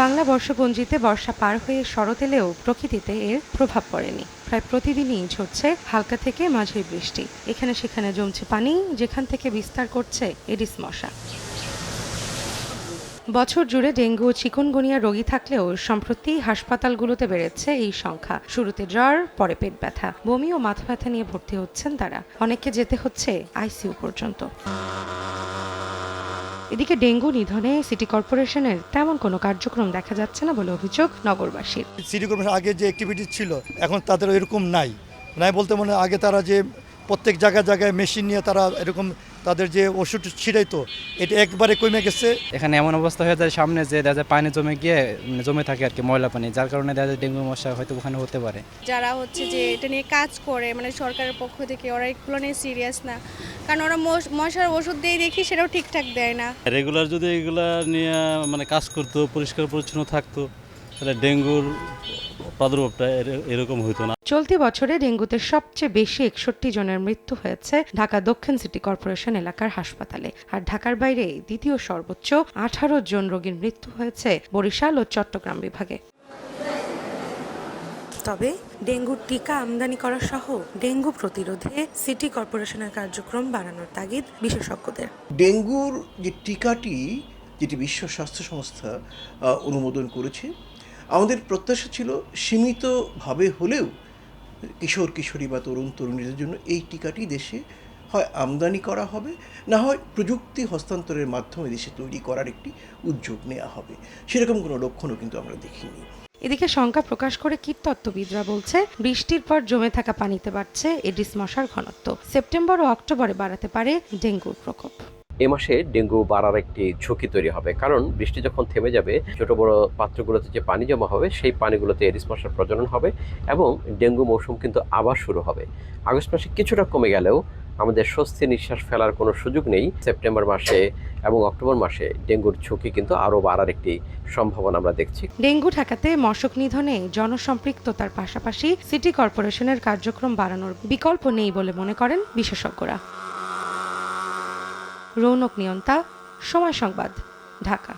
বাংলা বর্ষপঞ্জিতে বর্ষা পার হয়ে শরৎ এলেও প্রকৃতিতে এর প্রভাব পড়েনি। প্রায় প্রতিদিনই ঝরছে হালকা থেকে মাঝারি বৃষ্টি। এখানে সেখানে জমছে পানি, যেখান থেকে বিস্তার করছে এডিস মশা। বছর জুড়ে ডেঙ্গু ও চিকুনগুনিয়া রোগী থাকলেও সম্প্রতি হাসপাতালগুলোতে বেড়েছে এই সংখ্যা। শুরুতে জ্বর, পরে পেট ব্যথা, বমি ও মাথা ব্যথা নিয়ে ভর্তি হচ্ছেন তারা। অনেককে যেতে হচ্ছে আইসিইউ পর্যন্ত। এদিকে ডেঙ্গু নিধনে সিটি কর্পোরেশনের তেমন কোনো কার্যক্রম দেখা যাচ্ছে না বলে অভিযোগ নগরবাসীর। সিটি কর্পোরেশন আগে যে অ্যাক্টিভিটিস ছিল এখন তাদের এরকম নাই বলতে মনে আগে তারা যে প্রত্যেক জায়গায় জায়গায় মেশিন নিয়ে তারা এরকম তাদের যে ওষুধ ছিটাইতো এটা একবারে কমে গেছে। এখানে এমন অবস্থা হয়ে যায় সামনে যে দেখা যায় পানি জমে গিয়ে জমে থাকে আর কি, ময়লা পানি, যার কারণে দেখা যায় ডেঙ্গু মশা হয়তো ওখানে হতে পারে। যারা হচ্ছে যে এটা নিয়ে কাজ করে সরকারের পক্ষ থেকে ওরা এগুলো নিয়ে সিরিয়াস না, কারণ ওরা মশার ওষুধ দিয়ে দেখি সেটাও ঠিকঠাক দেয় না। রেগুলার যদি এগুলা নিয়ে কাজ করতো, পরিষ্কার পরিচ্ছন্ন থাকতো, তাহলে ডেঙ্গুর প্রাদুর্ভাবটা এরকম হইতো না। চলতি বছরে ডেঙ্গুতে সবচেয়ে বেশি 61 জনের মৃত্যু হয়েছে ঢাকা দক্ষিণ সিটি কর্পোরেশন এলাকার হাসপাতালে। আর ঢাকার বাইরে দ্বিতীয় সর্বোচ্চ 18 জন রোগীর মৃত্যু হয়েছে বরিশাল ও চট্টগ্রাম বিভাগে। তবে ডেঙ্গুর টিকা আমদানি করা সহ ডেঙ্গু প্রতিরোধে সিটি কর্পোরেশনের কার্যক্রম বাড়ানোর তাগিদ বিশেষজ্ঞদের। ডেঙ্গুর যে টিকাটি যেটি বিশ্ব স্বাস্থ্য সংস্থা অনুমোদন করেছে, আমাদের প্রত্যাশা ছিল সীমিতভাবে হলেও কিশোর কিশোরী বা তরুণ তরুণীদের জন্য এই টিকাটি দেশে হয় আমদানি করা হবে, না হয় প্রযুক্তি হস্তান্তরের মাধ্যমে দেশে তৈরি করার একটি উদ্যোগ নেওয়া হবে। সেরকম কোনো লক্ষণও কিন্তু আমরা দেখিনি। এদিকে শঙ্কা প্রকাশ করে কীটতত্ত্ববিদরা বলছে, বৃষ্টির পর জমে থাকা পানিতে বাড়ছে এডিস মশার ঘনত্ব। সেপ্টেম্বর ও অক্টোবরে বাড়াতে পারে ডেঙ্গুর প্রকোপ। এ মাসে ডেঙ্গু বাড়ার একটি ঝুঁকি তৈরি হবে, কারণ বৃষ্টি যখন থেমে যাবে ছোট বড় পাত্রগুলোতে যে পানি জমা হবে সেই পানিগুলোতে এডিস মশার প্রজনন হবে এবং ডেঙ্গু মৌসুম কিন্তু আবার শুরু হবে। আগস্ট মাসে কিছুটা কমে গেলেও আমাদের স্বস্তি নিঃশ্বাস ফেলার কোনো সুযোগ নেই। সেপ্টেম্বর মাসে এবং অক্টোবর মাসে ডেঙ্গুর ঝুঁকি কিন্তু আরও বাড়ার একটি সম্ভাবনা আমরা দেখছি। ডেঙ্গু ঠেকাতে মশক নিধনে জনসম্পৃক্ততার পাশাপাশি সিটি কর্পোরেশনের কার্যক্রম বাড়ানোর বিকল্প নেই বলে মনে করেন বিশেষজ্ঞরা। রৌনক নিয়ন্তা, সময় সংবাদ, ঢাকা।